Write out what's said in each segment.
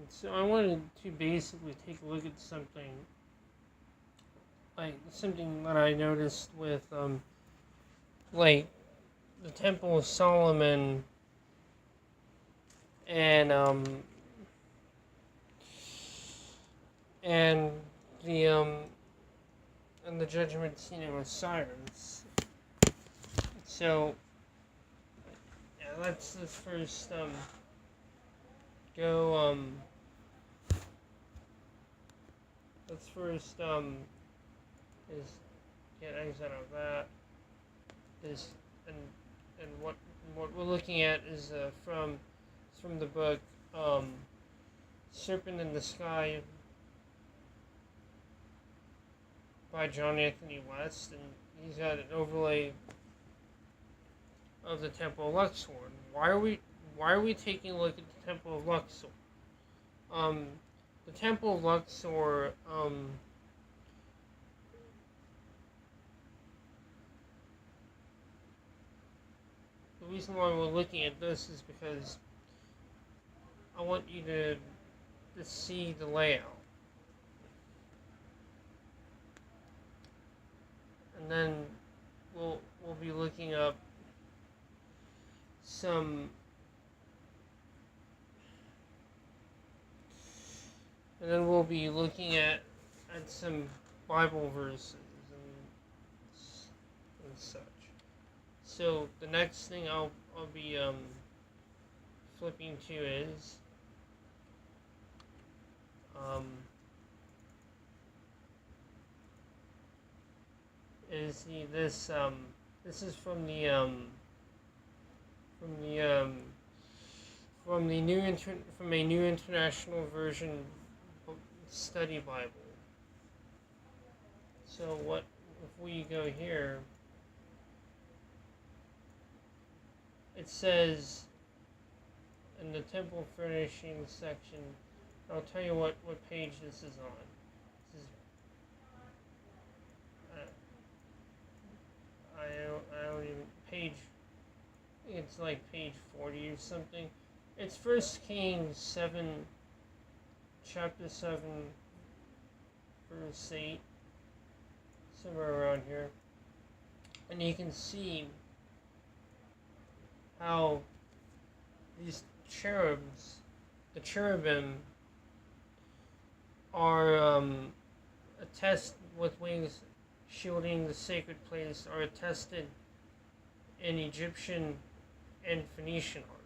So I wanted to basically take a look at something that I noticed with like the Temple of Solomon and and the and the Judgement scene of Osiris. So yeah, let's first go let's first is get exit out of that. This and what we're looking at is from the book Serpent in the Sky by John Anthony West, and he's got an overlay of the Temple of Luxor. Why are we taking a look at the Temple of Luxor? The Temple of Luxor the reason why we're looking at this is because I want you to see the layout. And then we'll be looking up some at some Bible verses and such. So the next thing I'll be flipping to is this is from a new international version study Bible. So what if we go here? It says in the temple furnishings section. I'll tell you what page this is on. This is I don't even page. I think it's like page 40 or something. It's 1 Kings 7, chapter 7, verse 8, somewhere around here, and you can see how these the cherubim, are attested with wings shielding the sacred place, are attested in Egyptian and Phoenician art.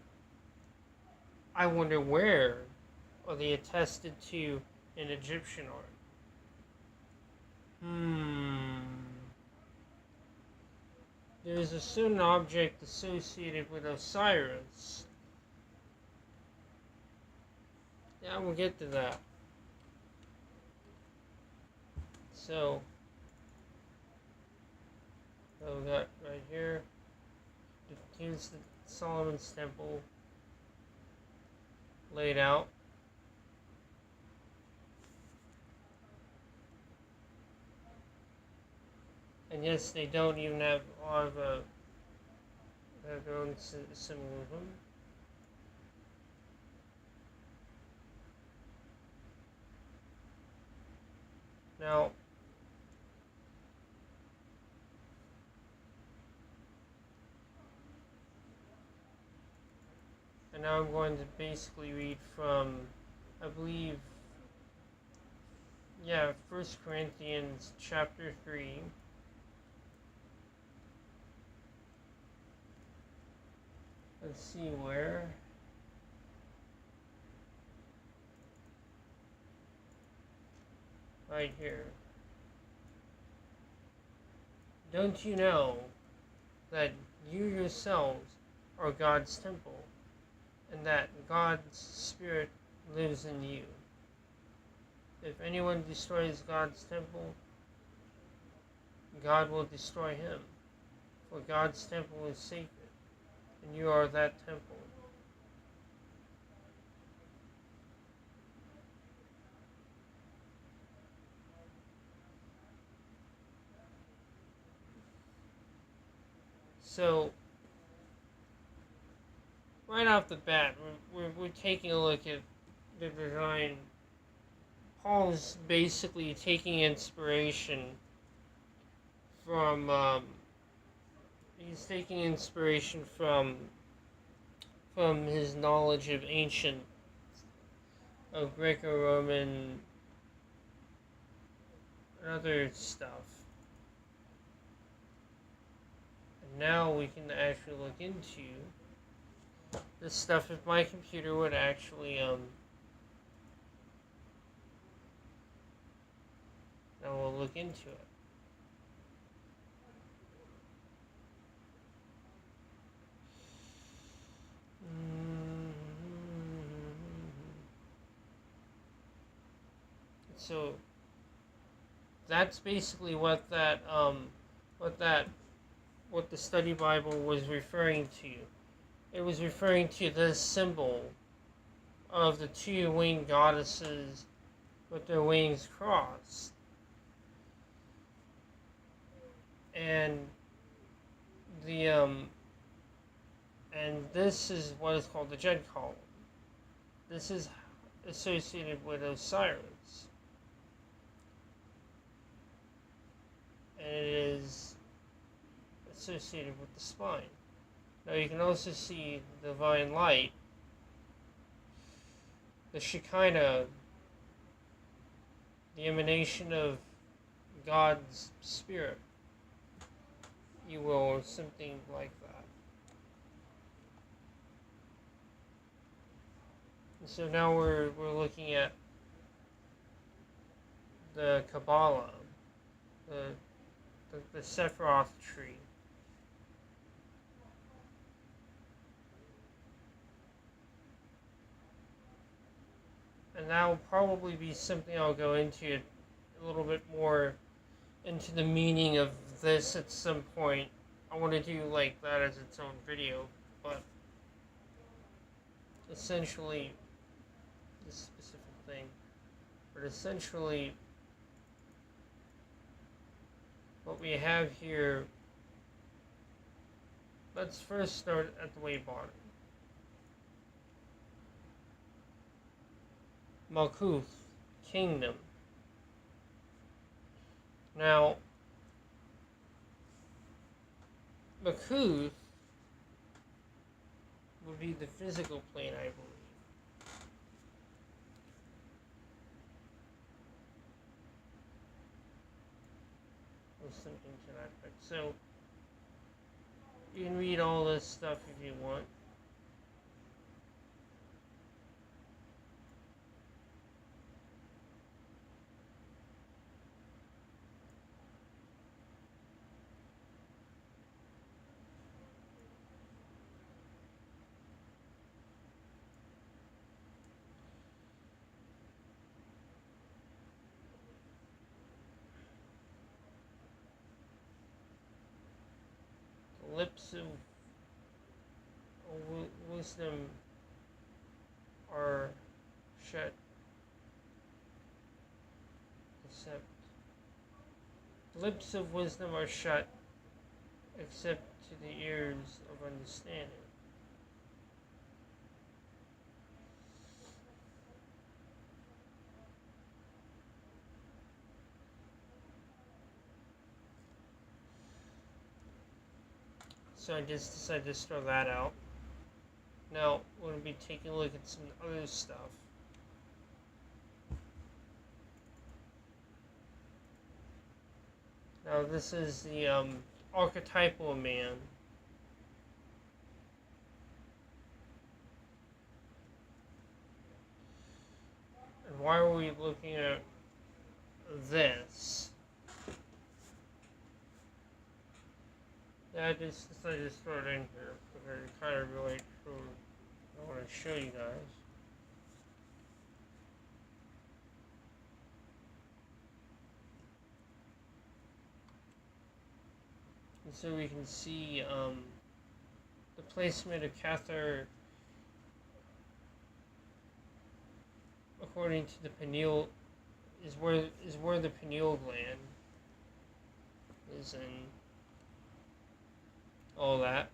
I wonder where are they attested to in Egyptian art? There's a certain object associated with Osiris. Yeah, we'll get to that. So we got right here, here's the Solomon's Temple laid out. And yes, they don't even have a lot of their own symbolism. Now, and now I'm going to basically read from, I believe, 1 Corinthians chapter 3. Let's see where. Right here. Don't you know that you yourselves are God's temple, and that God's Spirit lives in you? If anyone destroys God's temple, God will destroy him. For God's temple is sacred, and you are that temple. So, right off the bat, we're taking a look at the design, Paul's basically taking inspiration from he's taking inspiration from his knowledge of Greco-Roman and other stuff. And now we can actually look into this stuff if my computer would actually now we'll look into it. So that's basically what what the study Bible was referring to. It was referring to this symbol of the two winged goddesses with their wings crossed. And and this is what is called the Jed column. This is associated with Osiris. And it is associated with the spine. Now you can also see the divine light, the Shekinah, the emanation of God's Spirit, you will, or something like that. And so now we're looking at the Kabbalah, the Sephiroth tree. And that will probably be something I'll go into a little bit more into the meaning of this at some point. I want to do like that as its own video, but essentially, this specific thing, but essentially what we have here, let's first start at the way bottom. Malkuth, kingdom. Now, Malkuth would be the physical plane, I believe. Or something to that effect. So, you can read all this stuff if you want. Lips of wisdom are shut, except lips of wisdom are shut, except to the ears of understanding. So I just decided to throw that out. Now, we're going to be taking a look at some other stuff. Now, this is the archetypal man. And why are we looking at this? Yeah, I just decided to throw it in here because I kind of relate to what I want to show you guys. And so we can see the placement of Cathar according to the pineal is where the pineal gland is in. All that.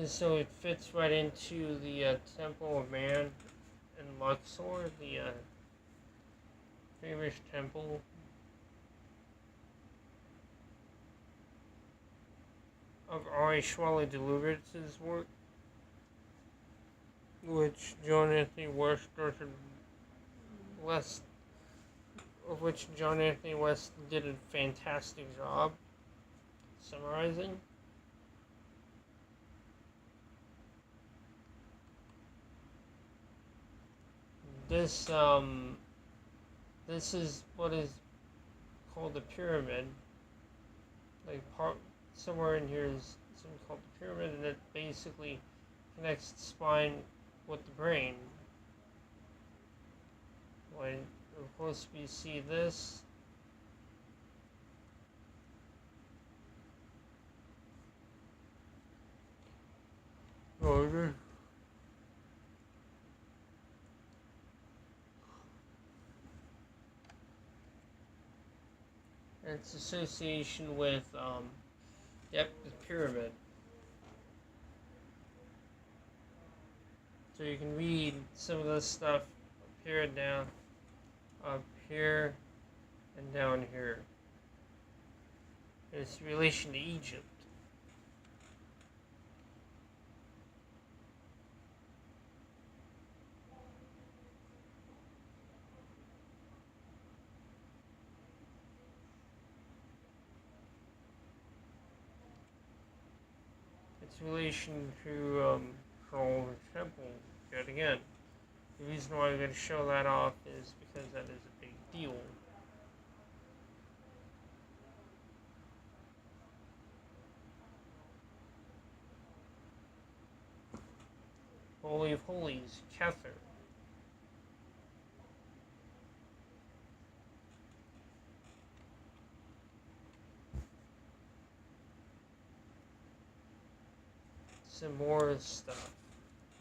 so it fits right into the Temple of Man in Luxor, the famous temple of Ari Deliberate's work, which John Anthony West did a fantastic job summarizing. This is what is called the pyramid. Like somewhere in here is something called the pyramid, and it basically connects the spine with the brain. When of course we see this. Its association with the pyramid. So you can read some of this stuff up here and down, up here and down here. Its relation to Egypt. Its relation to the temple. Yet again, the reason why we're going to show that off is because that is a big deal. Holy of Holies, Kether. Some more stuff,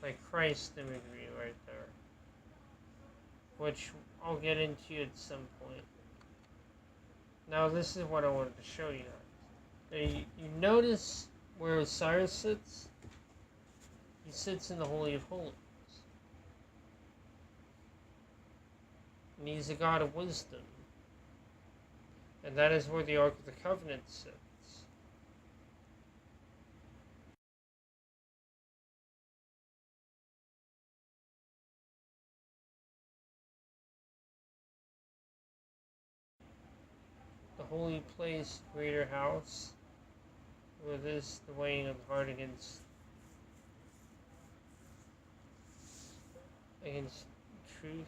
like Christ imagery right there, which I'll get into at some point. Now this is what I wanted to show you guys. You notice where Osiris sits? He sits in the Holy of Holies. And he's a god of wisdom. And that is where the Ark of the Covenant sits. The holy place, greater house, where this, the weighing of the heart against truth.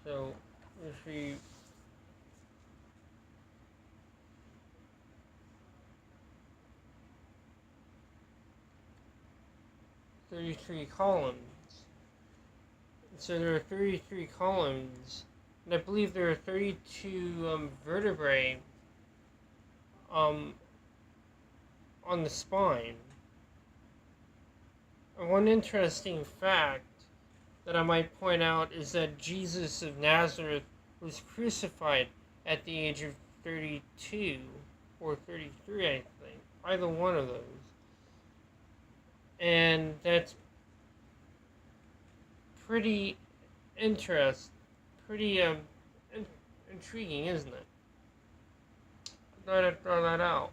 So, if we 33 columns. So there are 33 columns, and I believe there are 32 vertebrae on the spine. And one interesting fact that I might point out is that Jesus of Nazareth was crucified at the age of 32 or 33, I think. Either one of those. And that's pretty interesting, pretty intriguing, isn't it? I thought I'd throw that out.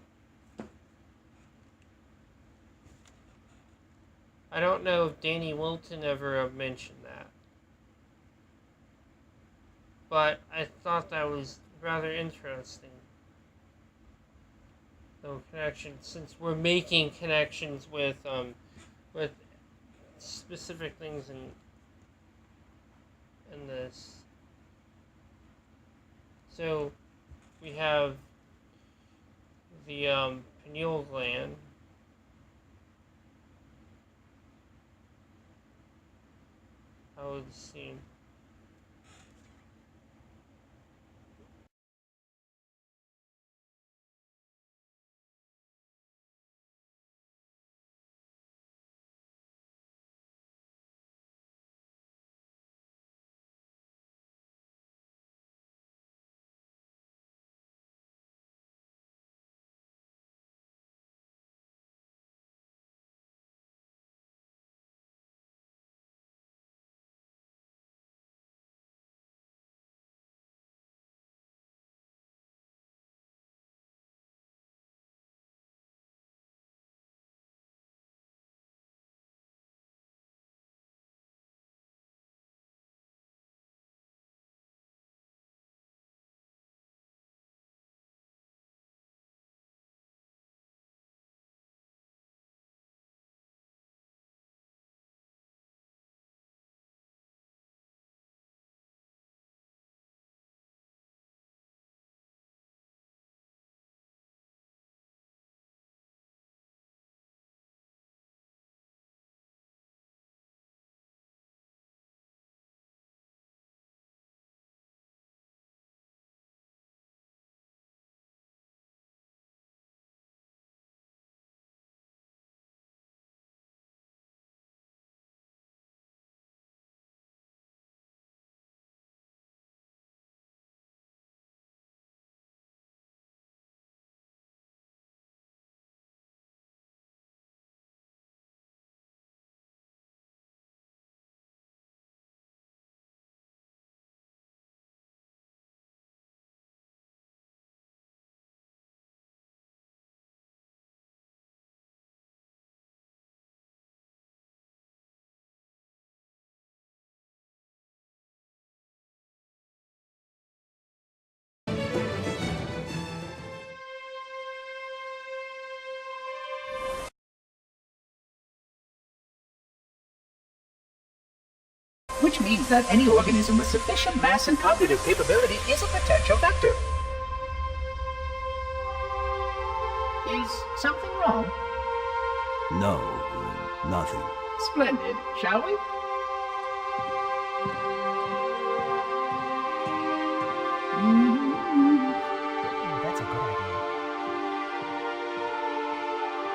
I don't know if Danny Wilton ever mentioned that, but I thought that was rather interesting. No connection, since we're making connections with specific things in this. So we have the pineal gland. I would see. which means that any organism with sufficient mass and cognitive capability is a potential vector. Is something wrong? No, nothing. Splendid, shall we? That's a good idea.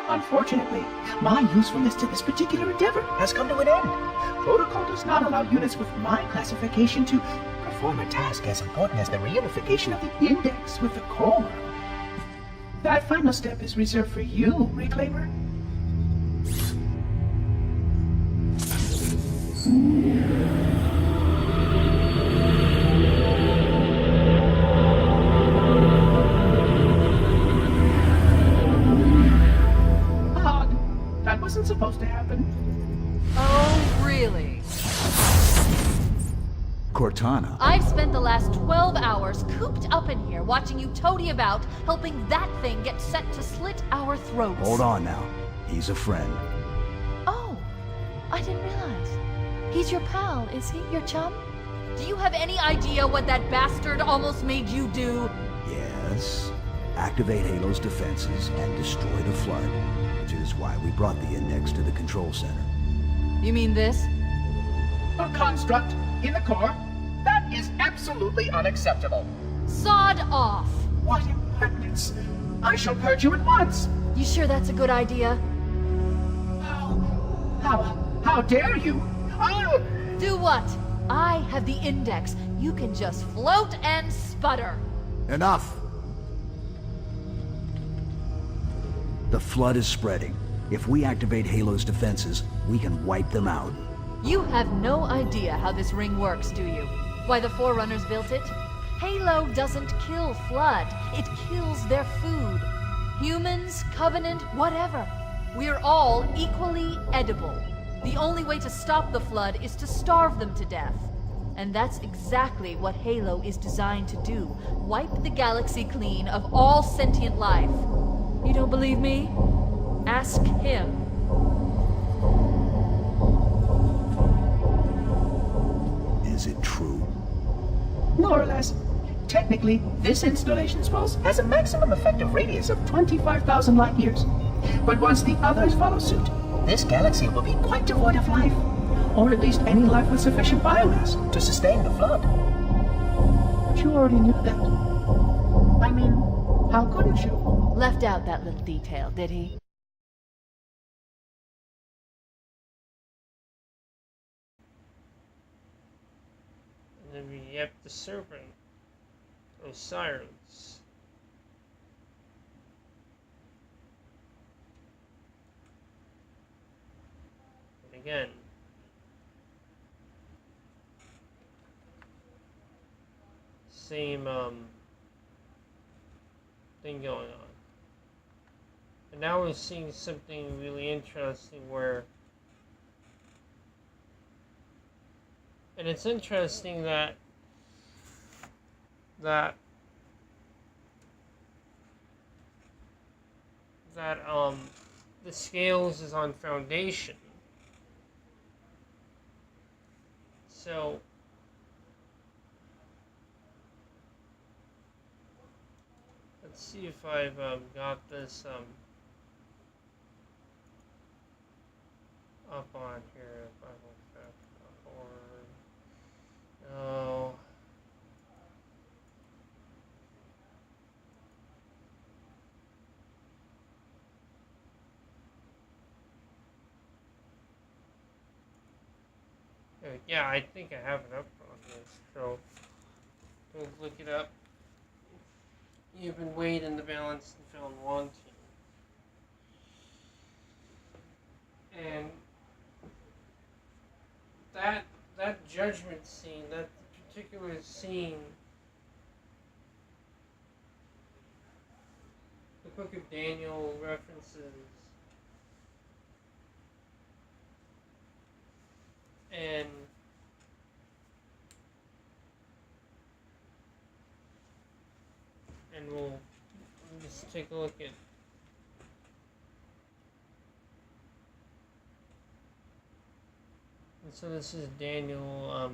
Unfortunately, my usefulness to this particular endeavor has come to an end. Protocol does not allow units with my classification to perform a task as important as the reunification of the index with the core. That final step is reserved for you, Reclaimer. That wasn't supposed to happen. Oh, really? Cortana. I've spent the last 12 hours cooped up in here watching you toady about, helping that thing get set to slit our throats. Hold on now. He's a friend. Oh, I didn't realize. He's your pal, is he? Your chum? Do you have any idea what that bastard almost made you do? Yes. Activate Halo's defenses and destroy the Flood, which is why we brought the index to the control center. You mean this? A construct in the core? That is absolutely unacceptable. Sod off! What impertinence! I shall purge you at once! You sure that's a good idea? How dare you? Oh! Do what? I have the index. You can just float and sputter. Enough! The Flood is spreading. If we activate Halo's defenses, we can wipe them out. You have no idea how this ring works, do you? Why the Forerunners built it? Halo doesn't kill Flood. It kills their food. Humans, Covenant, whatever. We're all equally edible. The only way to stop the Flood is to starve them to death. And that's exactly what Halo is designed to do. Wipe the galaxy clean of all sentient life. You don't believe me? Ask him. Is it true? More or less. Technically, this installation's pulse has a maximum effective radius of 25,000 light years. But once the others follow suit, this galaxy will be quite devoid of life. Or at least any life with sufficient biomass to sustain the Flood. But you already knew that. I mean, how couldn't you? Left out that little detail, did he? And then we have the serpent, Osiris. And again, same thing going on. And now we're seeing something really interesting where, and it's interesting that the scales is on Foundation. So let's see if I've got this up on here. No. Yeah, I think I have it up on this, so don't look it up. You've been weighed in the balance and found wanting. And that judgment scene, that particular scene, the Book of Daniel references, and we'll just take a look at And so this is Daniel,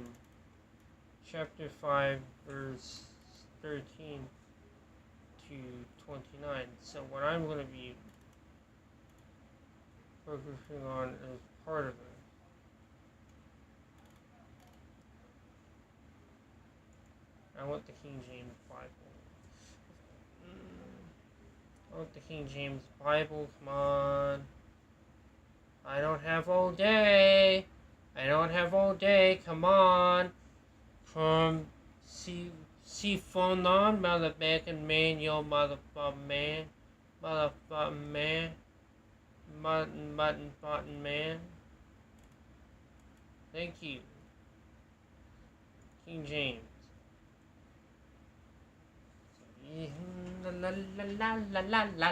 chapter 5, verse 13 to 29. So what I'm going to be focusing on is part of it. I want the King James Bible. I want the King James Bible, come on. I don't have all day. I don't have all day, come on. From phone on, motherfucking man, yo motherfucking man. Motherfucking man. Button man. Thank you. King James. La la la la la la la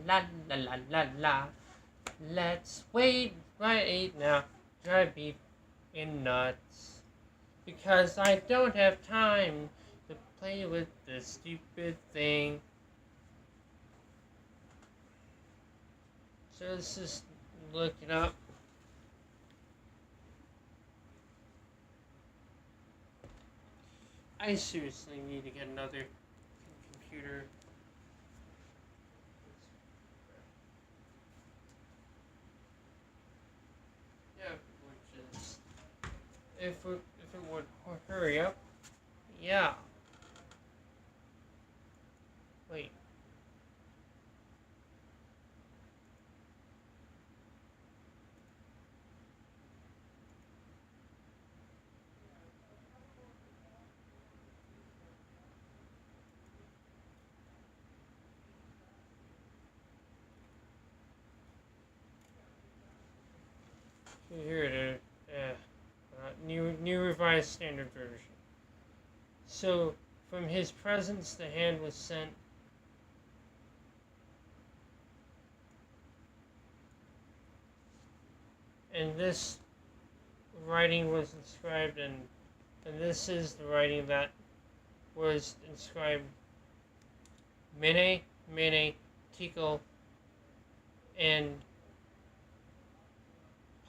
la la la la la. Let's wait right now. Drive me nuts. Because I don't have time to play with this stupid thing. So let's just look it up. I seriously need to get another computer. Yeah, which is if it would hurry up. Yeah. Wait. Here it is. New revised standard version. So, from his presence the hand was sent. And this writing was inscribed, and this is the writing that was inscribed. Mene, Mene, Tekel, and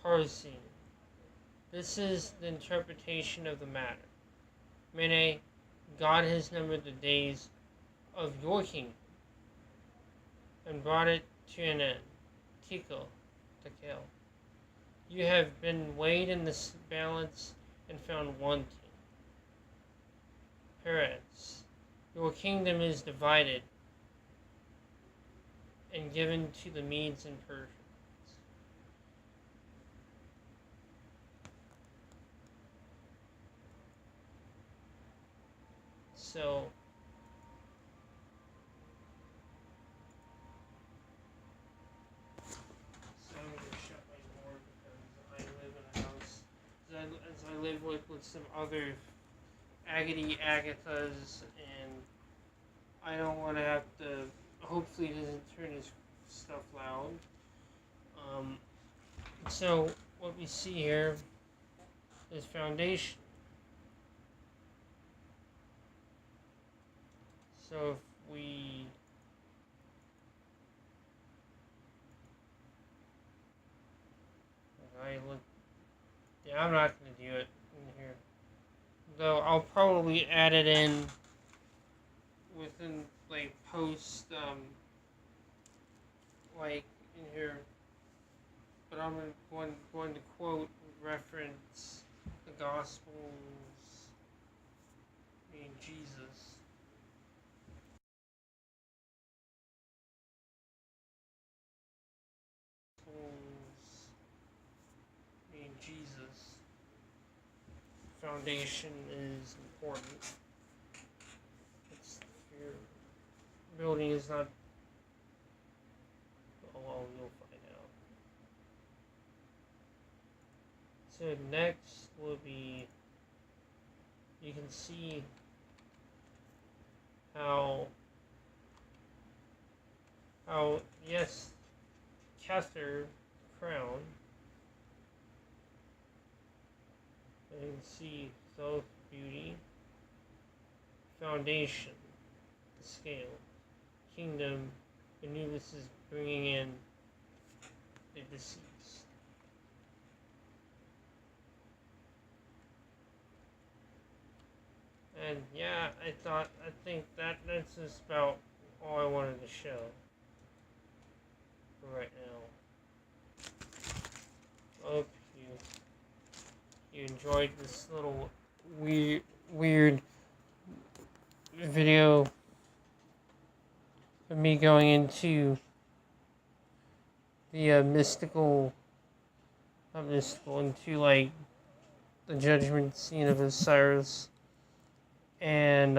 Parsin. This is the interpretation of the matter. Mene, God has numbered the days of your kingdom and brought it to an end. Tekel, you have been weighed in the balance and found wanting. Perez, your kingdom is divided and given to the Medes and Persians. So I'm going to shut my door because I live in a house. As I live with some other Agathas, and I don't want to have to. Hopefully, he doesn't turn his stuff loud. So what we see here is foundation. So if we I'm not going to do it in here. Though I'll probably add it in within, like, post, like, in here. But I'm going to quote, reference the Gospels, Jesus. Jesus. Foundation is important. Your building is not. Oh well, you'll find out. So next will be. You can see how yes, Kether crown. You can see self beauty, foundation, the scale, kingdom. Anubis is bringing in the deceased. And yeah, I think that's just about all I wanted to show for right now. Hope you enjoyed this little weird video of me going into the into like the judgment scene of Osiris, and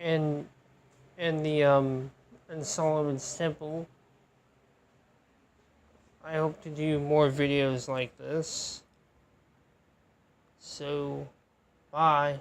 and the and Solomon's Temple. I hope to do more videos like this. So, bye.